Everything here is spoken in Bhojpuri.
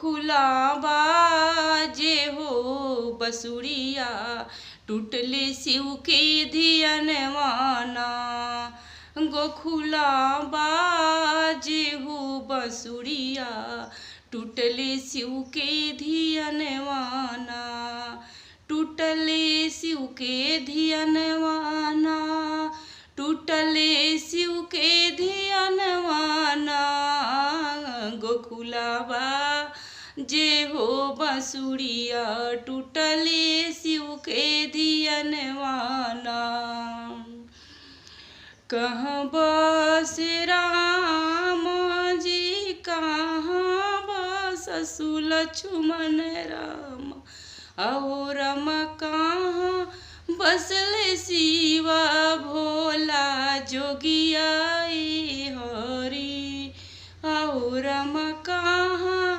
गोखुला बाजे हो बसुरिया, टूटले शिव के धियनवाना। गोखुला बाजे हो बसुरिया, टूटले शिव के धियनवाना। टूटले शिव के धियनवाना, टूटले शिव के धियनवाना। गोखुला बाजे हो बसुरिया, टूटले शिव के धियनवाना। कहाँ बस राम जी, कहाँ बस लक्ष्मण राम, और राम कहाँ बसले शिवा भोला जोगिया हरि। और राम कहाँ